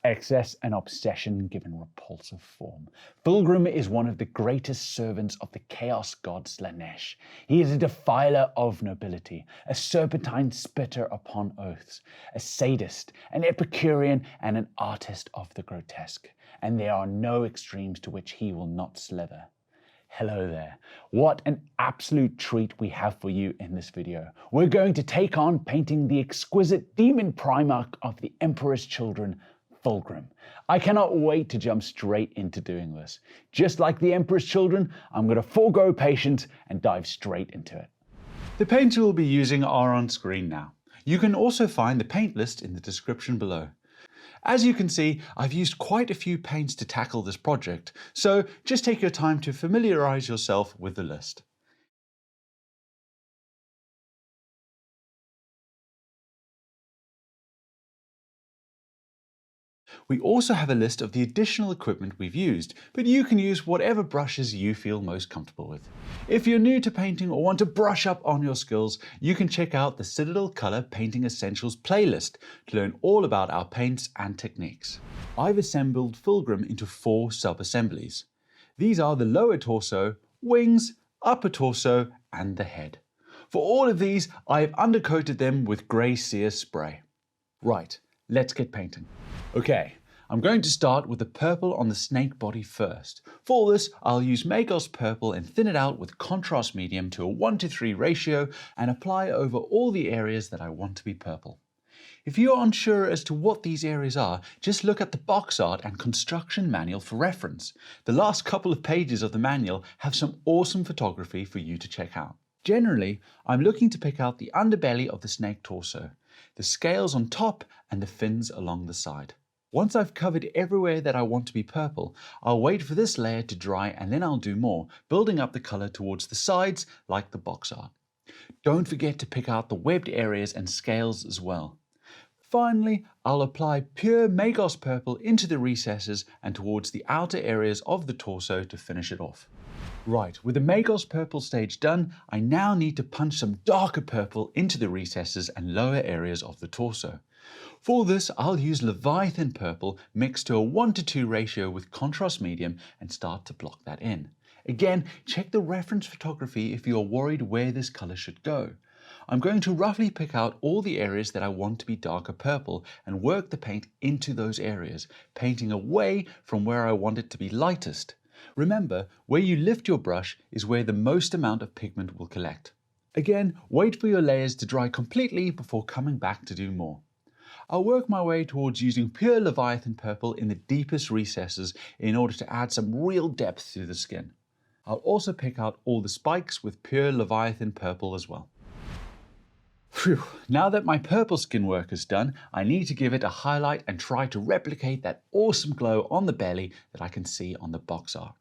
Excess and obsession given repulsive form. Fulgrim is one of the greatest servants of the chaos god Slaanesh. He is a defiler of nobility, a serpentine spitter upon oaths, a sadist, an Epicurean, and an artist of the grotesque. And there are no extremes to which he will not slither. Hello there. What an absolute treat we have for you in this video. We're going to take on painting the exquisite demon Primarch of the Emperor's Children, Fulgrim. I cannot wait to jump straight into doing this. Just like the Emperor's Children, I'm going to forego patience and dive straight into it. The paints we'll be using are on screen now. You can also find the paint list in the description below. As you can see, I've used quite a few paints to tackle this project, so just take your time to familiarize yourself with the list. We also have a list of the additional equipment we've used, but you can use whatever brushes you feel most comfortable with. If you're new to painting or want to brush up on your skills, you can check out the Citadel Color Painting Essentials playlist to learn all about our paints and techniques. I've assembled Fulgrim into 4 sub-assemblies. These are the lower torso, wings, upper torso, and the head. For all of these, I have undercoated them with Grey Seer spray. Right, let's get painting. Okay, I'm going to start with the purple on the snake body first. For this, I'll use Magos Purple and thin it out with contrast medium to a 1:3 ratio and apply over all the areas that I want to be purple. If you're unsure as to what these areas are, just look at the box art and construction manual for reference. The last couple of pages of the manual have some awesome photography for you to check out. Generally, I'm looking to pick out the underbelly of the snake torso, the scales on top and the fins along the side. Once I've covered everywhere that I want to be purple, I'll wait for this layer to dry and then I'll do more, building up the color towards the sides like the box art. Don't forget to pick out the webbed areas and scales as well. Finally, I'll apply pure Magos Purple into the recesses and towards the outer areas of the torso to finish it off. Right, with the Magos Purple stage done, I now need to punch some darker purple into the recesses and lower areas of the torso. For this, I'll use Leviathan Purple mixed to a 1:2 ratio with contrast medium and start to block that in. Again, check the reference photography if you're worried where this color should go. I'm going to roughly pick out all the areas that I want to be darker purple and work the paint into those areas, painting away from where I want it to be lightest. Remember, where you lift your brush is where the most amount of pigment will collect. Again, wait for your layers to dry completely before coming back to do more. I'll work my way towards using pure Leviathan Purple in the deepest recesses in order to add some real depth to the skin. I'll also pick out all the spikes with pure Leviathan Purple as well. Phew, now that my purple skin work is done, I need to give it a highlight and try to replicate that awesome glow on the belly that I can see on the box art.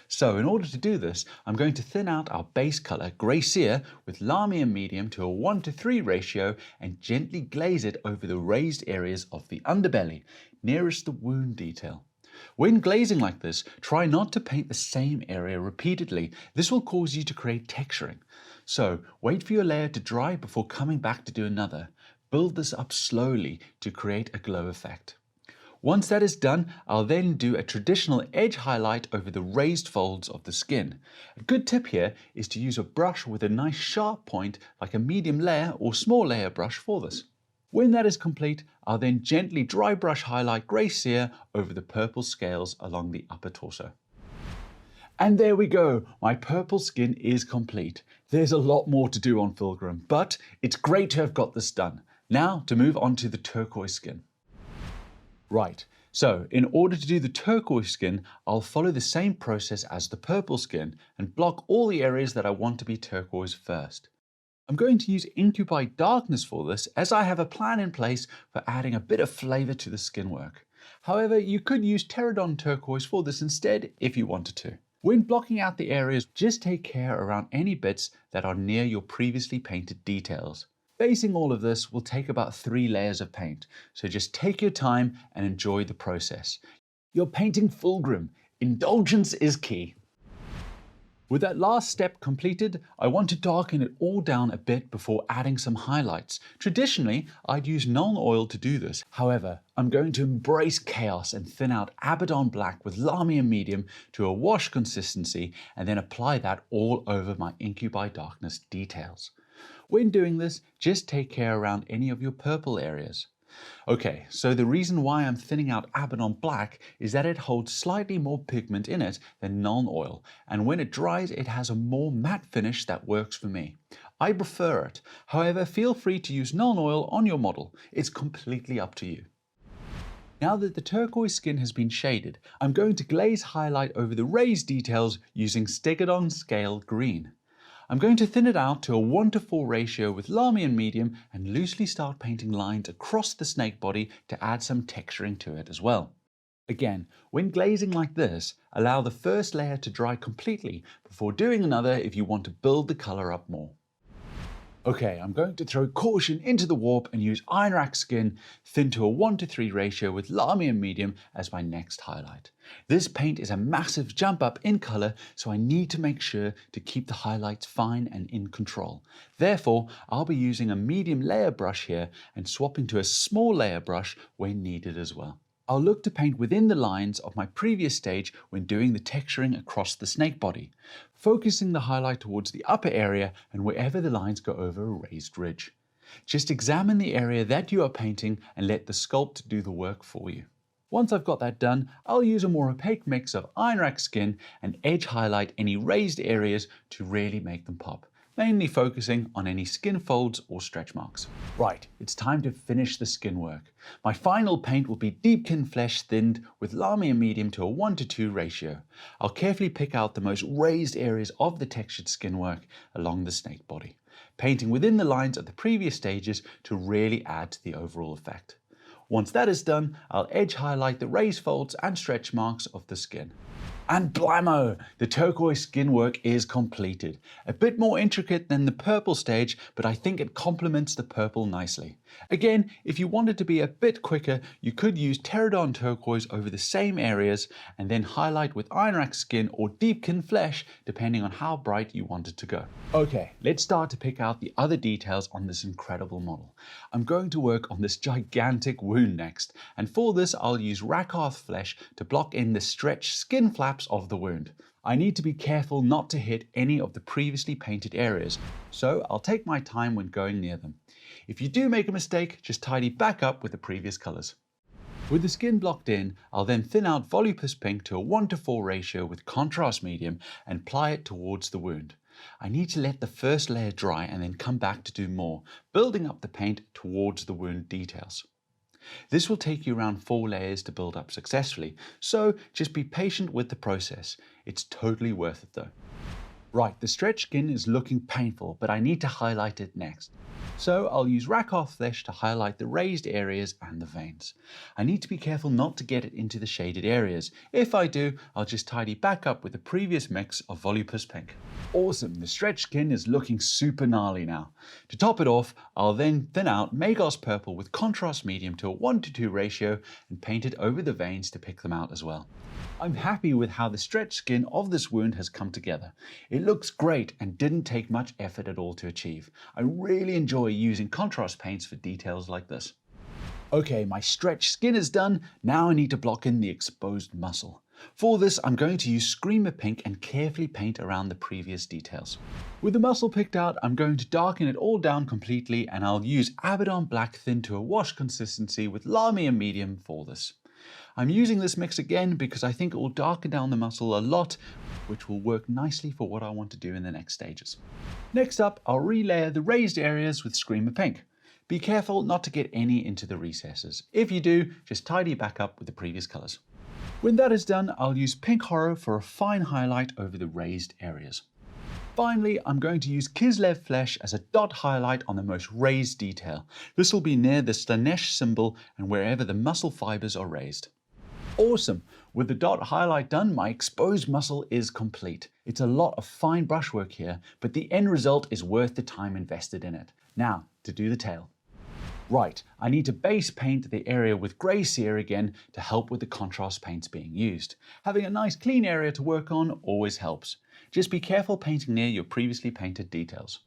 So in order to do this, I'm going to thin out our base color, Grey Seer, with Lahmian Medium to a 1:3 ratio and gently glaze it over the raised areas of the underbelly, nearest the wound detail. When glazing like this, try not to paint the same area repeatedly. This will cause you to create texturing. So wait for your layer to dry before coming back to do another. Build this up slowly to create a glow effect. Once that is done, I'll then do a traditional edge highlight over the raised folds of the skin. A good tip here is to use a brush with a nice sharp point like a medium layer or small layer brush for this. When that is complete, I'll then gently dry brush highlight Grey Seer over the purple scales along the upper torso. And there we go, my purple skin is complete. There's a lot more to do on Fulgrim, but it's great to have got this done. Now to move on to the turquoise skin. Right, so in order to do the turquoise skin, I'll follow the same process as the purple skin and block all the areas that I want to be turquoise first. I'm going to use Incubi Darkness for this, as I have a plan in place for adding a bit of flavor to the skin work. However, you could use Pterodon Turquoise for this instead if you wanted to. When blocking out the areas, just take care around any bits that are near your previously painted details. Basing all of this will take about 3 layers of paint, so just take your time and enjoy the process. You're painting Fulgrim. Indulgence is key. With that last step completed, I want to darken it all down a bit before adding some highlights. Traditionally, I'd use Nuln Oil to do this. However, I'm going to embrace chaos and thin out Abaddon Black with Lahmian Medium to a wash consistency and then apply that all over my Incubi Darkness details. When doing this, just take care around any of your purple areas. Okay, so the reason why I'm thinning out Abaddon Black is that it holds slightly more pigment in it than Nuln Oil, and when it dries it has a more matte finish that works for me. I prefer it, however feel free to use Nuln Oil on your model, it's completely up to you. Now that the turquoise skin has been shaded, I'm going to glaze highlight over the raised details using Stegadon Scale Green. I'm going to thin it out to a 1:4 ratio with Lahmian Medium and loosely start painting lines across the snake body to add some texturing to it as well. Again, when glazing like this, allow the first layer to dry completely before doing another if you want to build the color up more. Okay, I'm going to throw caution into the warp and use Ironrack Skin, thin to a 1:3 ratio with Lahmian Medium as my next highlight. This paint is a massive jump up in color, so I need to make sure to keep the highlights fine and in control. Therefore, I'll be using a medium layer brush here and swapping to a small layer brush when needed as well. I'll look to paint within the lines of my previous stage when doing the texturing across the snake body, focusing the highlight towards the upper area and wherever the lines go over a raised ridge. Just examine the area that you are painting and let the sculpt do the work for you. Once I've got that done, I'll use a more opaque mix of Ironrack Skin and edge highlight any raised areas to really make them pop, mainly focusing on any skin folds or stretch marks. Right, it's time to finish the skin work. My final paint will be Deepkin Flesh thinned with Lahmian Medium to a 1:2 ratio. I'll carefully pick out the most raised areas of the textured skin work along the snake body, painting within the lines of the previous stages to really add to the overall effect. Once that is done, I'll edge highlight the raised folds and stretch marks of the skin. And blammo! The turquoise skin work is completed. A bit more intricate than the purple stage, but I think it complements the purple nicely. Again, if you wanted to be a bit quicker, you could use Pterodon Turquoise over the same areas and then highlight with Ironrack Skin or Deepkin Flesh, depending on how bright you wanted to go. Okay, let's start to pick out the other details on this incredible model. I'm going to work on this gigantic wound next, and for this I'll use Rakarth Flesh to block in the stretched skin flaps of the wound. I need to be careful not to hit any of the previously painted areas, so I'll take my time when going near them. If you do make a mistake, just tidy back up with the previous colors. With the skin blocked in, I'll then thin out Volupus Pink to a 1:4 ratio with Contrast Medium and apply it towards the wound. I need to let the first layer dry and then come back to do more, building up the paint towards the wound details. This will take you around 4 layers to build up successfully, so just be patient with the process. It's totally worth it though. Right, the stretched skin is looking painful, but I need to highlight it next. So I'll use Rakarth Flesh to highlight the raised areas and the veins. I need to be careful not to get it into the shaded areas. If I do, I'll just tidy back up with the previous mix of Volupus Pink. Awesome, the stretched skin is looking super gnarly now. To top it off, I'll then thin out Magos Purple with Contrast Medium to a 1:2 ratio and paint it over the veins to pick them out as well. I'm happy with how the stretched skin of this wound has come together. It looks great and didn't take much effort at all to achieve. I really enjoy using contrast paints for details like this. Okay, my stretched skin is done. Now I need to block in the exposed muscle. For this, I'm going to use Screamer Pink and carefully paint around the previous details. With the muscle picked out, I'm going to darken it all down completely, and I'll use Abaddon Black thin to a wash consistency with Lahmian Medium for this. I'm using this mix again because I think it will darken down the muscle a lot, which will work nicely for what I want to do in the next stages. Next up, I'll relayer the raised areas with Screamer Pink. Be careful not to get any into the recesses. If you do, just tidy back up with the previous colors. When that is done, I'll use Pink Horror for a fine highlight over the raised areas. Finally, I'm going to use Kislev Flesh as a dot highlight on the most raised detail. This will be near the Slaanesh symbol and wherever the muscle fibers are raised. Awesome! With the dot highlight done, my exposed muscle is complete. It's a lot of fine brushwork here, but the end result is worth the time invested in it. Now, to do the tail. Right, I need to base paint the area with Grey Seer again to help with the contrast paints being used. Having a nice clean area to work on always helps. Just be careful painting near your previously painted details.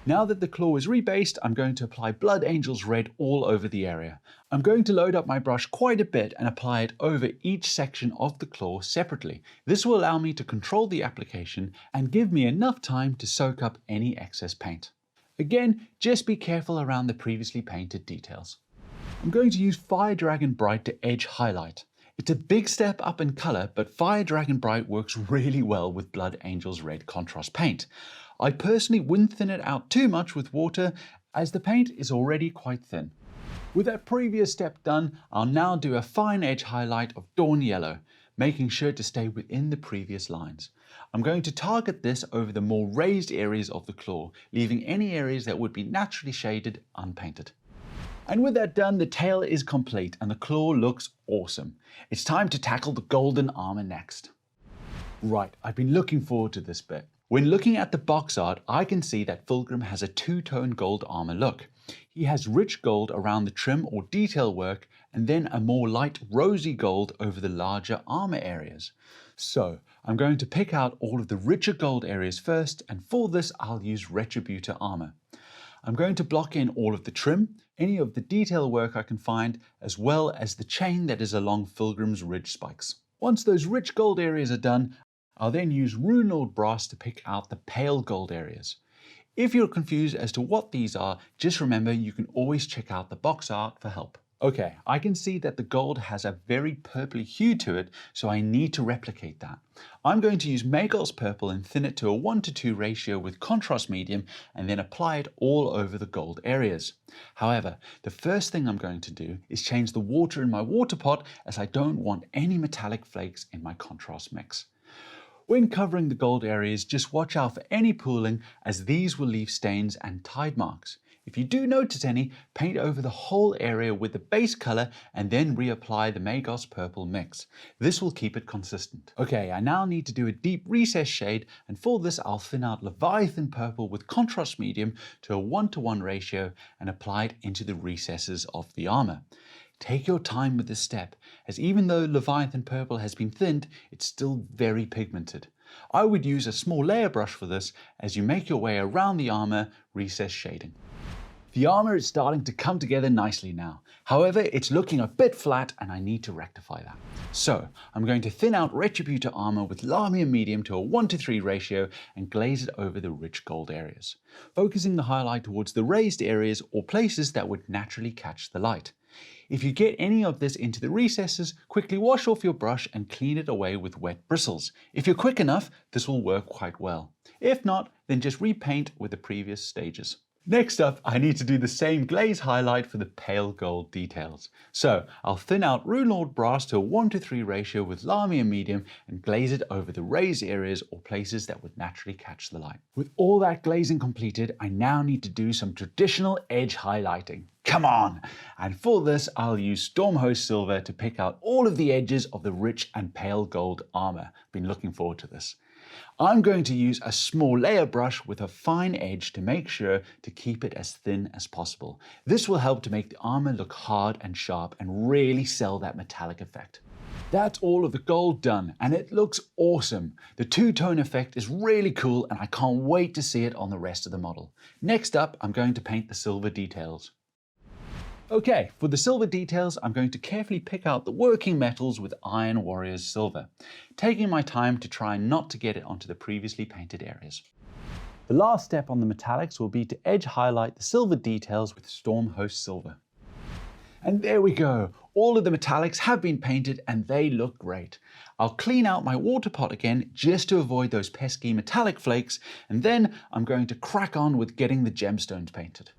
Now that the claw is rebased, I'm going to apply Blood Angels Red all over the area. I'm going to load up my brush quite a bit and apply it over each section of the claw separately. This will allow me to control the application and give me enough time to soak up any excess paint. Again, just be careful around the previously painted details. I'm going to use Fire Dragon Bright to edge highlight. It's a big step up in color, but Fire Dragon Bright works really well with Blood Angels Red contrast paint. I personally wouldn't thin it out too much with water, as the paint is already quite thin. With that previous step done, I'll now do a fine edge highlight of Dawn Yellow, making sure to stay within the previous lines. I'm going to target this over the more raised areas of the claw, leaving any areas that would be naturally shaded unpainted. And with that done, the tail is complete and the claw looks awesome. It's time to tackle the golden armor next. Right, I've been looking forward to this bit. When looking at the box art, I can see that Fulgrim has a two-tone gold armor look. He has rich gold around the trim or detail work, and then a more light rosy gold over the larger armor areas. So I'm going to pick out all of the richer gold areas first, and for this I'll use Retributor armor. I'm going to block in all of the trim, any of the detail work I can find, as well as the chain that is along Fulgrim's ridge spikes. Once those rich gold areas are done, I'll then use Runelord Brass to pick out the pale gold areas. If you're confused as to what these are, just remember you can always check out the box art for help. Okay, I can see that the gold has a very purpley hue to it, so I need to replicate that. I'm going to use Magos Purple and thin it to a 1:2 ratio with contrast medium and then apply it all over the gold areas. However, the first thing I'm going to do is change the water in my water pot, as I don't want any metallic flakes in my contrast mix. When covering the gold areas, just watch out for any pooling, as these will leave stains and tide marks. If you do notice any, paint over the whole area with the base color and then reapply the Magos Purple mix. This will keep it consistent. Okay, I now need to do a deep recess shade, and for this I'll thin out Leviathan Purple with contrast medium to a 1:1 ratio and apply it into the recesses of the armor. Take your time with this step, as even though Leviathan Purple has been thinned, it's still very pigmented. I would use a small layer brush for this as you make your way around the armor recess shading. The armor is starting to come together nicely now. However, it's looking a bit flat and I need to rectify that. So I'm going to thin out Retributor armor with Lamia medium to a 1:3 ratio and glaze it over the rich gold areas, focusing the highlight towards the raised areas or places that would naturally catch the light. If you get any of this into the recesses, quickly wash off your brush and clean it away with wet bristles. If you're quick enough, this will work quite well. If not, then just repaint with the previous stages. Next up, I need to do the same glaze highlight for the pale gold details. So I'll thin out Runelord Brass to a 1:3 ratio with Lamia medium and glaze it over the raised areas or places that would naturally catch the light. With all that glazing completed, I now need to do some traditional edge highlighting. Come on! And for this, I'll use Stormhost Silver to pick out all of the edges of the rich and pale gold armor. Been looking forward to this. I'm going to use a small layer brush with a fine edge to make sure to keep it as thin as possible. This will help to make the armor look hard and sharp and really sell that metallic effect. That's all of the gold done, and it looks awesome. The two-tone effect is really cool and I can't wait to see it on the rest of the model. Next up, I'm going to paint the silver details. Okay, for the silver details, I'm going to carefully pick out the working metals with Iron Warriors Silver, taking my time to try not to get it onto the previously painted areas. The last step on the metallics will be to edge highlight the silver details with Stormhost Silver. And there we go, all of the metallics have been painted and they look great. I'll clean out my water pot again just to avoid those pesky metallic flakes, and then I'm going to crack on with getting the gemstones painted.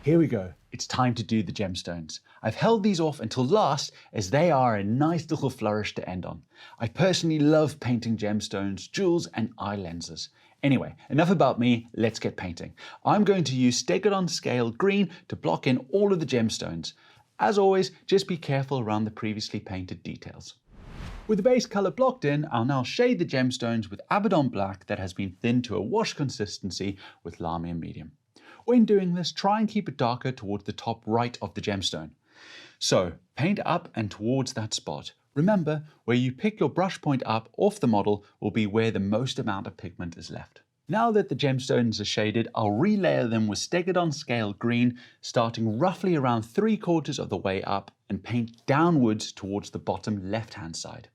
Here we go, it's time to do the gemstones. I've held these off until last as they are a nice little flourish to end on. I personally love painting gemstones, jewels and eye lenses. Anyway, enough about me, let's get painting. I'm going to use Stegodon Scale Green to block in all of the gemstones. As always, just be careful around the previously painted details. With the base color blocked in, I'll now shade the gemstones with Abaddon Black that has been thinned to a wash consistency with Lamia Medium. When doing this, try and keep it darker towards the top right of the gemstone. So paint up and towards that spot. Remember, where you pick your brush point up off the model will be where the most amount of pigment is left. Now that the gemstones are shaded, I'll relayer them with Stegadon Scale Green, starting roughly around 3/4 of the way up and paint downwards towards the bottom left-hand side.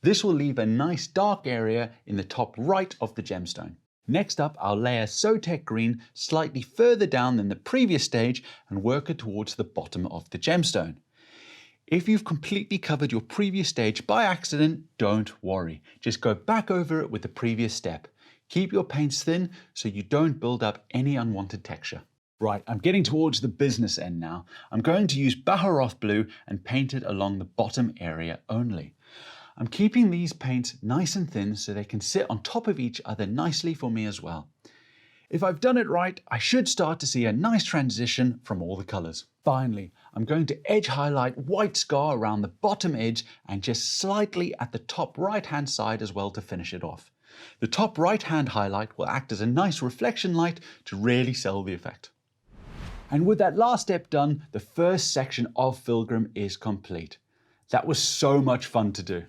This will leave a nice dark area in the top right of the gemstone. Next up, I'll layer Sotek Green slightly further down than the previous stage and work it towards the bottom of the gemstone. If you've completely covered your previous stage by accident, don't worry. Just go back over it with the previous step. Keep your paints thin so you don't build up any unwanted texture. Right, I'm getting towards the business end now. I'm going to use Baharoth Blue and paint it along the bottom area only. I'm keeping these paints nice and thin so they can sit on top of each other nicely for me as well. If I've done it right, I should start to see a nice transition from all the colours. Finally, I'm going to edge highlight White Scar around the bottom edge and just slightly at the top right hand side as well to finish it off. The top right hand highlight will act as a nice reflection light to really sell the effect. And with that last step done, the first section of Fulgrim is complete. That was so much fun to do.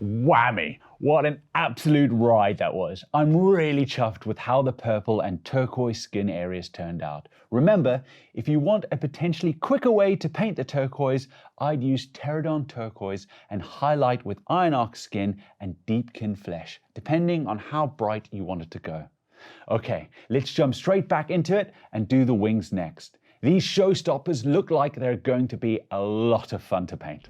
Whammy! What an absolute ride that was. I'm really chuffed with how the purple and turquoise skin areas turned out. Remember, if you want a potentially quicker way to paint the turquoise, I'd use Pterodon Turquoise and highlight with Iron Arc Skin and Deepkin Flesh, depending on how bright you want it to go. Okay, let's jump straight back into it and do the wings next. These showstoppers look like they're going to be a lot of fun to paint.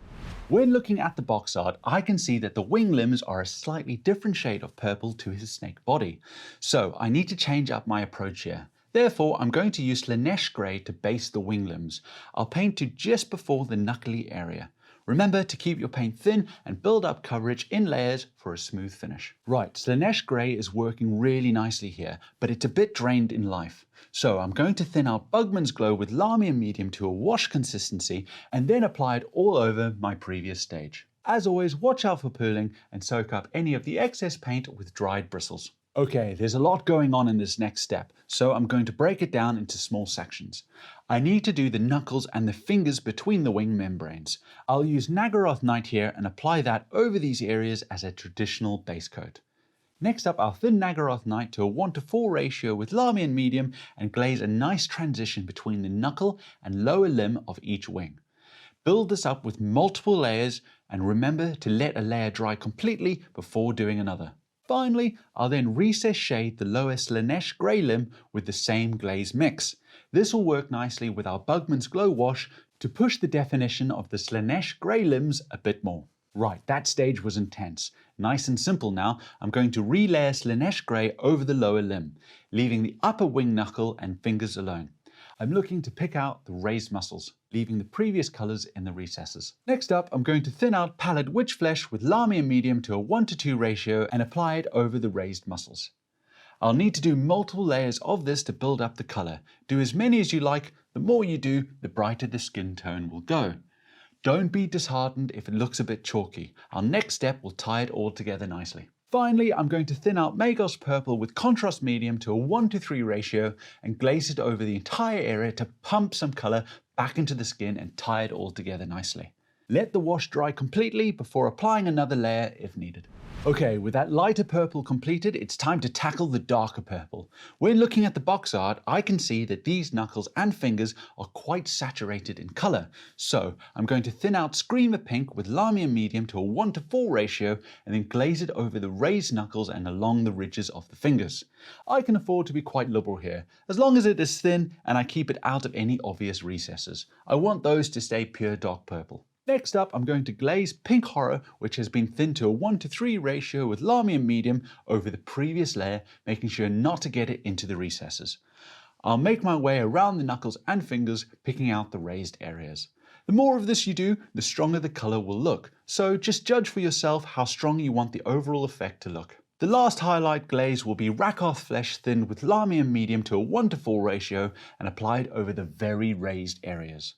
When looking at the box art, I can see that the wing limbs are a slightly different shade of purple to his snake body. So I need to change up my approach here. Therefore, I'm going to use Slaanesh Grey to base the wing limbs. I'll paint to just before the knuckly area. Remember to keep your paint thin and build up coverage in layers for a smooth finish. Right, Slaanesh Grey is working really nicely here, but it's a bit drained in life. So I'm going to thin out Bugman's Glow with Lahmian Medium to a wash consistency and then apply it all over my previous stage. As always, watch out for pooling and soak up any of the excess paint with dried bristles. Okay, there's a lot going on in this next step, so I'm going to break it down into small sections. I need to do the knuckles and the fingers between the wing membranes. I'll use Naggaroth Night here and apply that over these areas as a traditional base coat. Next up, I'll thin Naggaroth Night to a 1:4 ratio with Lahmian Medium and glaze a nice transition between the knuckle and lower limb of each wing. Build this up with multiple layers and remember to let a layer dry completely before doing another. Finally, I'll then recess shade the lower Slaanesh Grey limb with the same glaze mix. This will work nicely with our Bugman's Glow wash to push the definition of the Slaanesh Grey limbs a bit more. Right, that stage was intense. Nice and simple now, I'm going to relayer Slaanesh Grey over the lower limb, leaving the upper wing knuckle and fingers alone. I'm looking to pick out the raised muscles, leaving the previous colours in the recesses. Next up, I'm going to thin out Pallid Witch Flesh with Lahmian Medium to a 1:2 ratio and apply it over the raised muscles. I'll need to do multiple layers of this to build up the colour. Do as many as you like, the more you do, the brighter the skin tone will go. Don't be disheartened if it looks a bit chalky. Our next step will tie it all together nicely. Finally, I'm going to thin out Magos Purple with Contrast Medium to a 1:3 ratio and glaze it over the entire area to pump some colour back into the skin and tie it all together nicely. Let the wash dry completely before applying another layer if needed. Okay, with that lighter purple completed, it's time to tackle the darker purple. When looking at the box art, I can see that these knuckles and fingers are quite saturated in colour. So I'm going to thin out Screamer Pink with Lahmian Medium to a 1:4 ratio and then glaze it over the raised knuckles and along the ridges of the fingers. I can afford to be quite liberal here, as long as it is thin and I keep it out of any obvious recesses. I want those to stay pure dark purple. Next up, I'm going to glaze Pink Horror, which has been thinned to a 1:3 ratio with Lahmian Medium over the previous layer, making sure not to get it into the recesses. I'll make my way around the knuckles and fingers, picking out the raised areas. The more of this you do, the stronger the colour will look, so just judge for yourself how strong you want the overall effect to look. The last highlight glaze will be Rakarth Flesh thinned with Lahmian Medium to a 1:4 ratio and applied over the very raised areas.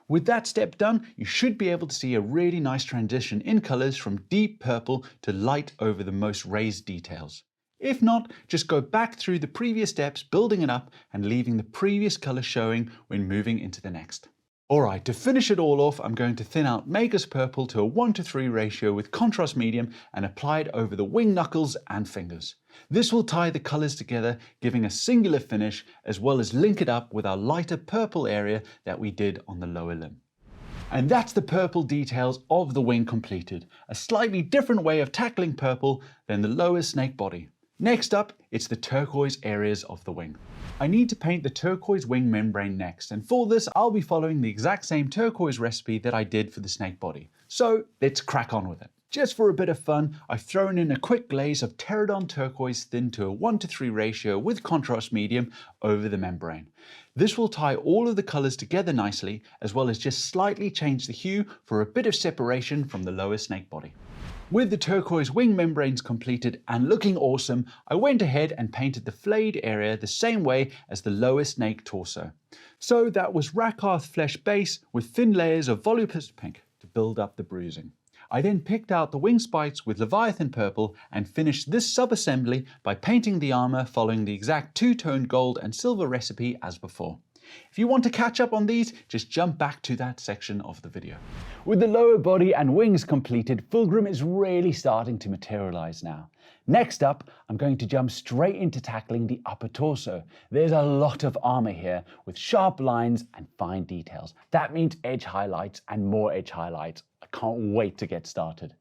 With that step done, you should be able to see a really nice transition in colours from deep purple to light over the most raised details. If not, just go back through the previous steps, building it up and leaving the previous colour showing when moving into the next. Alright, to finish it all off, I'm going to thin out Magus Purple to a 1:3 ratio with contrast medium and apply it over the wing knuckles and fingers. This will tie the colours together, giving a singular finish, as well as link it up with our lighter purple area that we did on the lower limb. And that's the purple details of the wing completed, a slightly different way of tackling purple than the lower snake body. Next up, it's the turquoise areas of the wing. I need to paint the turquoise wing membrane next, and for this I'll be following the exact same turquoise recipe that I did for the snake body. So let's crack on with it. Just for a bit of fun, I've thrown in a quick glaze of Pterodon turquoise thin to a 1:3 ratio with contrast medium over the membrane. This will tie all of the colours together nicely, as well as just slightly change the hue for a bit of separation from the lower snake body. With the turquoise wing membranes completed and looking awesome, I went ahead and painted the flayed area the same way as the lower snake torso. So that was Rakarth flesh base with thin layers of Volupus pink to build up the bruising. I then picked out the wing spikes with Leviathan purple and finished this sub-assembly by painting the armor following the exact two-toned gold and silver recipe as before. If you want to catch up on these, just jump back to that section of the video. With the lower body and wings completed, Fulgrim is really starting to materialize now. Next up, I'm going to jump straight into tackling the upper torso. There's a lot of armor here with sharp lines and fine details. That means edge highlights and more edge highlights. I can't wait to get started.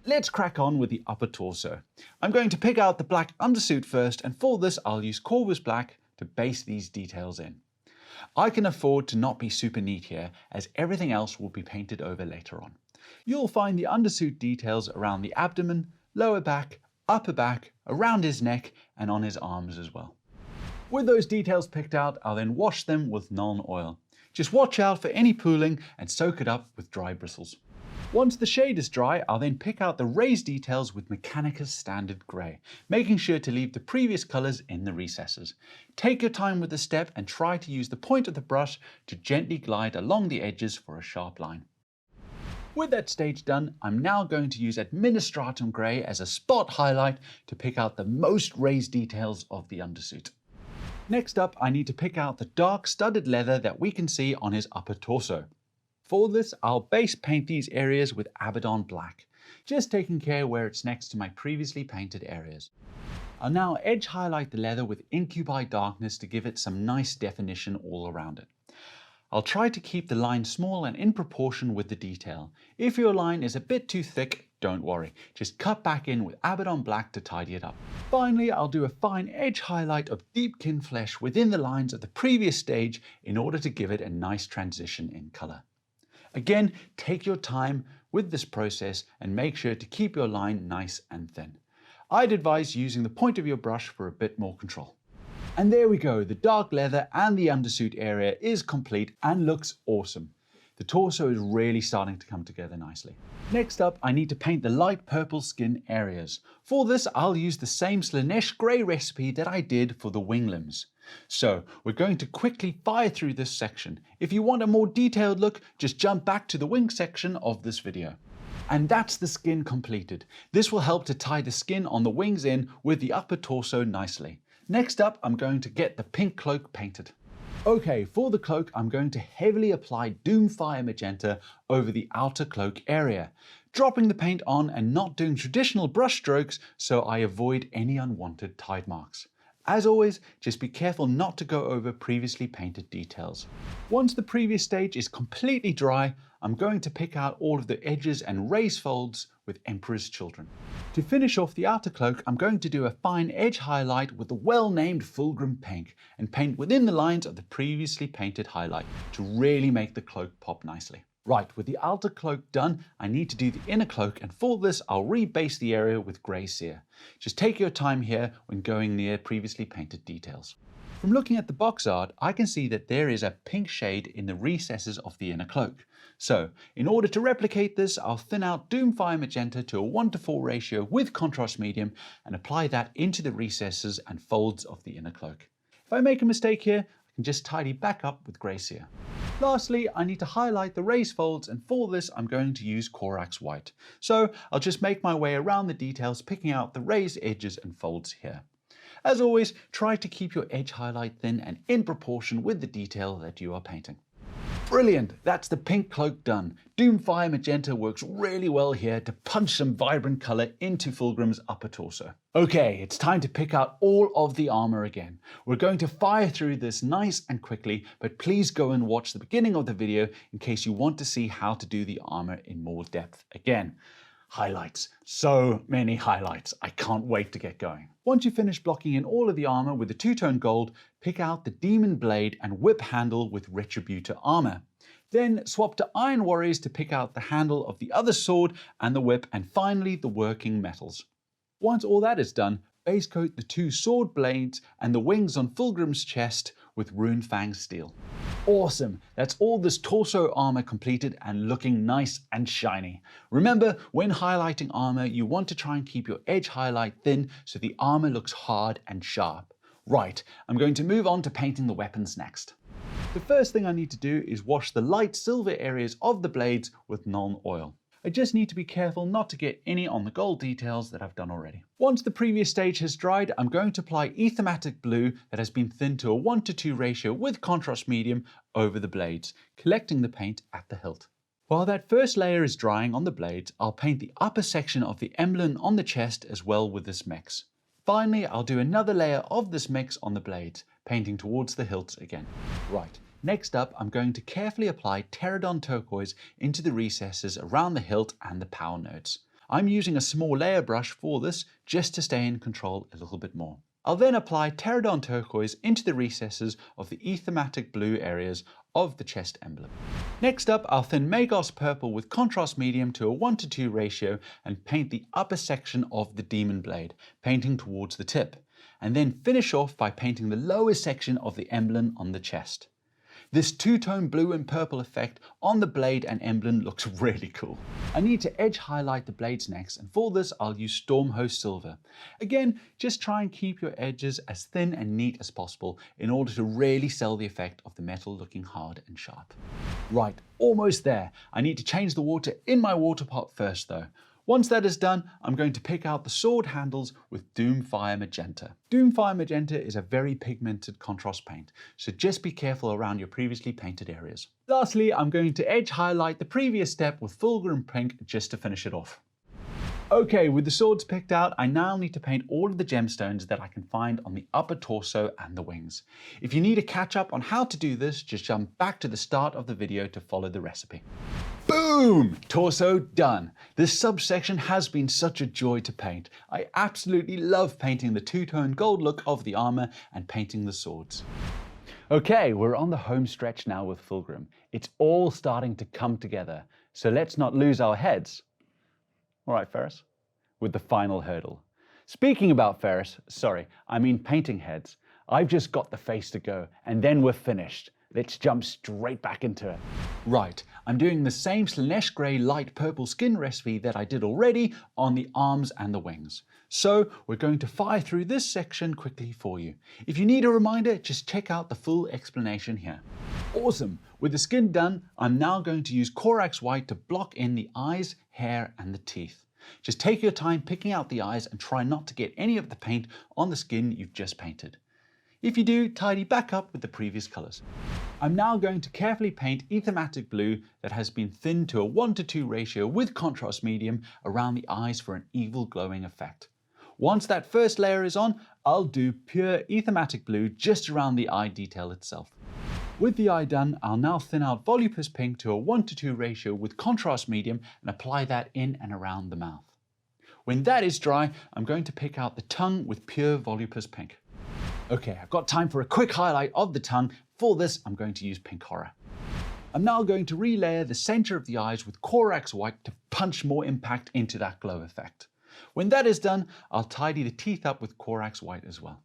Let's crack on with the upper torso. I'm going to pick out the black undersuit first, and for this I'll use Corvus Black to base these details in. I can afford to not be super neat here, as everything else will be painted over later on. You'll find the undersuit details around the abdomen, lower back, upper back, around his neck, and on his arms as well. With those details picked out, I'll then wash them with Nuln Oil. Just watch out for any pooling and soak it up with dry bristles. Once the shade is dry, I'll then pick out the raised details with Mechanicus Standard Grey, making sure to leave the previous colours in the recesses. Take your time with the step and try to use the point of the brush to gently glide along the edges for a sharp line. With that stage done, I'm now going to use Administratum Grey as a spot highlight to pick out the most raised details of the undersuit. Next up, I need to pick out the dark studded leather that we can see on his upper torso. For this, I'll base paint these areas with Abaddon Black, just taking care where it's next to my previously painted areas. I'll now edge highlight the leather with Incubi Darkness to give it some nice definition all around it. I'll try to keep the line small and in proportion with the detail. If your line is a bit too thick, don't worry, just cut back in with Abaddon Black to tidy it up. Finally, I'll do a fine edge highlight of Deepkin Flesh within the lines of the previous stage in order to give it a nice transition in colour. Again, take your time with this process and make sure to keep your line nice and thin. I'd advise using the point of your brush for a bit more control. And there we go, the dark leather and the undersuit area is complete and looks awesome. The torso is really starting to come together nicely. Next up, I need to paint the light purple skin areas. For this, I'll use the same Slaanesh Grey recipe that I did for the wing limbs. So we're going to quickly fire through this section. If you want a more detailed look, just jump back to the wing section of this video. And that's the skin completed. This will help to tie the skin on the wings in with the upper torso nicely. Next up, I'm going to get the pink cloak painted. Okay, for the cloak, I'm going to heavily apply Doomfire Magenta over the outer cloak area, dropping the paint on and not doing traditional brush strokes so I avoid any unwanted tide marks. As always, just be careful not to go over previously painted details. Once the previous stage is completely dry, I'm going to pick out all of the edges and raise folds with Emperor's Children. To finish off the outer cloak, I'm going to do a fine edge highlight with the well-named Fulgrim Pink and paint within the lines of the previously painted highlight to really make the cloak pop nicely. Right, with the outer cloak done, I need to do the inner cloak, and for this I'll rebase the area with Grey Seer. Just take your time here when going near previously painted details. From looking at the box art, I can see that there is a pink shade in the recesses of the inner cloak. So, in order to replicate this, I'll thin out Doomfire Magenta to a 1:4 ratio with contrast medium and apply that into the recesses and folds of the inner cloak. If I make a mistake here, I can just tidy back up with Grey Seer. Lastly, I need to highlight the raised folds, and for this I'm going to use Corax White. So I'll just make my way around the details, picking out the raised edges and folds here. As always, try to keep your edge highlight thin and in proportion with the detail that you are painting. Brilliant, that's the pink cloak done. Doomfire Magenta works really well here to punch some vibrant colour into Fulgrim's upper torso. Okay, it's time to pick out all of the armour again. We're going to fire through this nice and quickly, but please go and watch the beginning of the video in case you want to see how to do the armour in more depth again. Highlights, so many highlights. I can't wait to get going. Once you finish blocking in all of the armor with the two-tone gold, pick out the Demon Blade and Whip handle with Retributor armor. Then swap to Iron Warriors to pick out the handle of the other sword and the whip, and finally the working metals. Once all that is done, base coat the two sword blades and the wings on Fulgrim's chest with Runefang steel. Awesome, that's all this torso armor completed and looking nice and shiny. Remember, when highlighting armor, you want to try and keep your edge highlight thin so the armor looks hard and sharp. Right, I'm going to move on to painting the weapons next. The first thing I need to do is wash the light silver areas of the blades with Nuln Oil. I just need to be careful not to get any on the gold details that I've done already. Once the previous stage has dried, I'm going to apply Aethermatic Blue that has been thinned to a 1:2 ratio with contrast medium over the blades, collecting the paint at the hilt. While that first layer is drying on the blades, I'll paint the upper section of the emblem on the chest as well with this mix. Finally, I'll do another layer of this mix on the blades, painting towards the hilts again. Right. Next up, I'm going to carefully apply Pterodon Turquoise into the recesses around the hilt and the power nodes. I'm using a small layer brush for this just to stay in control a little bit more. I'll then apply Pterodon Turquoise into the recesses of the Aethermatic Blue areas of the chest emblem. Next up, I'll thin Magos Purple with contrast medium to a 1:2 ratio and paint the upper section of the Demon Blade, painting towards the tip, and then finish off by painting the lower section of the emblem on the chest. This two-tone blue and purple effect on the blade and emblem looks really cool. I need to edge highlight the blades next, and for this I'll use Stormhost Silver. Again, just try and keep your edges as thin and neat as possible in order to really sell the effect of the metal looking hard and sharp. Right, almost there. I need to change the water in my water pot first though. Once that is done, I'm going to pick out the sword handles with Doomfire Magenta. Doomfire Magenta is a very pigmented contrast paint, so just be careful around your previously painted areas. Lastly, I'm going to edge highlight the previous step with Fulgrim Pink just to finish it off. Okay, with the swords picked out, I now need to paint all of the gemstones that I can find on the upper torso and the wings. If you need a catch up on how to do this, just jump back to the start of the video to follow the recipe. Boom! Torso done. This subsection has been such a joy to paint. I absolutely love painting the two-tone gold look of the armor and painting the swords. Okay, we're on the home stretch now with Fulgrim. It's all starting to come together, so let's not lose our heads. All right, Ferris, with the final hurdle. Speaking about Ferris, painting heads, I've just got the face to go, and then we're finished. Let's jump straight back into it. Right, I'm doing the same Slaanesh Grey light purple skin recipe that I did already on the arms and the wings. So we're going to fire through this section quickly for you. If you need a reminder, just check out the full explanation here. Awesome, with the skin done, I'm now going to use Corax White to block in the eyes, hair and the teeth. Just take your time picking out the eyes and try not to get any of the paint on the skin you've just painted. If you do, tidy back up with the previous colours. I'm now going to carefully paint Aethermatic Blue that has been thinned to a 1:2 ratio with contrast medium around the eyes for an evil glowing effect. Once that first layer is on, I'll do pure Aethermatic Blue just around the eye detail itself. With the eye done, I'll now thin out Volupus Pink to a 1:2 ratio with contrast medium and apply that in and around the mouth. When that is dry, I'm going to pick out the tongue with pure Volupus Pink. Okay, I've got time for a quick highlight of the tongue. For this, I'm going to use Pink Horror. I'm now going to relayer the center of the eyes with Corax White to punch more impact into that glow effect. When that is done, I'll tidy the teeth up with Corax White as well.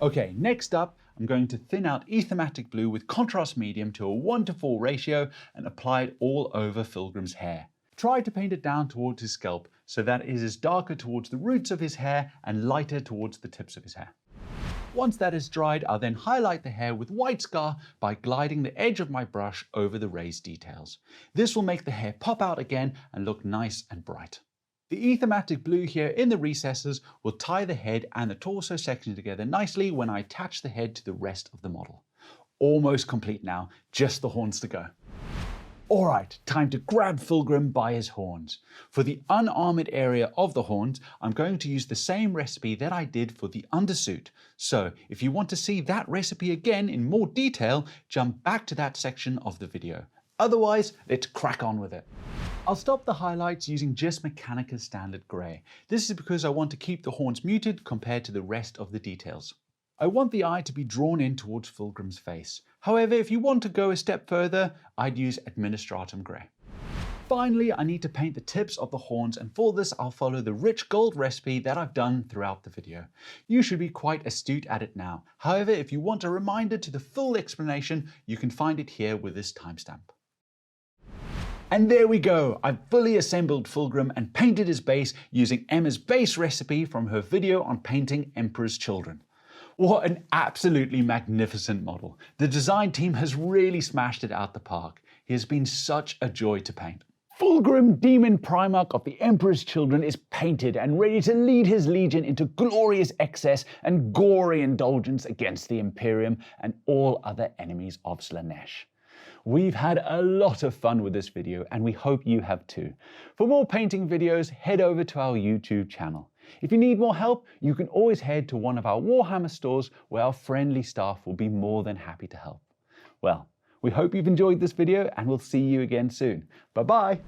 Okay, next up, I'm going to thin out Aethermatic Blue with contrast medium to a 1:4 ratio and apply it all over Fulgrim's hair. Try to paint it down towards his scalp so that it is darker towards the roots of his hair and lighter towards the tips of his hair. Once that is dried, I'll then highlight the hair with White Scar by gliding the edge of my brush over the raised details. This will make the hair pop out again and look nice and bright. The Aethermatic Blue here in the recesses will tie the head and the torso section together nicely when I attach the head to the rest of the model. almost complete now, just the horns to go. Alright, time to grab Fulgrim by his horns. For the unarmored area of the horns, I'm going to use the same recipe that I did for the undersuit. So if you want to see that recipe again in more detail, jump back to that section of the video. Otherwise, let's crack on with it. I'll stop the highlights using just Mechanicus Standard Grey. This is because I want to keep the horns muted compared to the rest of the details. I want the eye to be drawn in towards Fulgrim's face. However, if you want to go a step further, I'd use Administratum Grey. Finally, I need to paint the tips of the horns, and for this I'll follow the rich gold recipe that I've done throughout the video. You should be quite astute at it now. However, if you want a reminder to the full explanation, you can find it here with this timestamp. And there we go, I've fully assembled Fulgrim and painted his base using Emma's base recipe from her video on painting Emperor's Children. What an absolutely magnificent model. The design team has really smashed it out the park. He has been such a joy to paint. Fulgrim, Demon Primarch of the Emperor's Children, is painted and ready to lead his legion into glorious excess and gory indulgence against the Imperium and all other enemies of Slaanesh. We've had a lot of fun with this video and we hope you have too. For more painting videos, head over to our YouTube channel. If you need more help, you can always head to one of our Warhammer stores where our friendly staff will be more than happy to help. Well, we hope you've enjoyed this video and we'll see you again soon. Bye bye!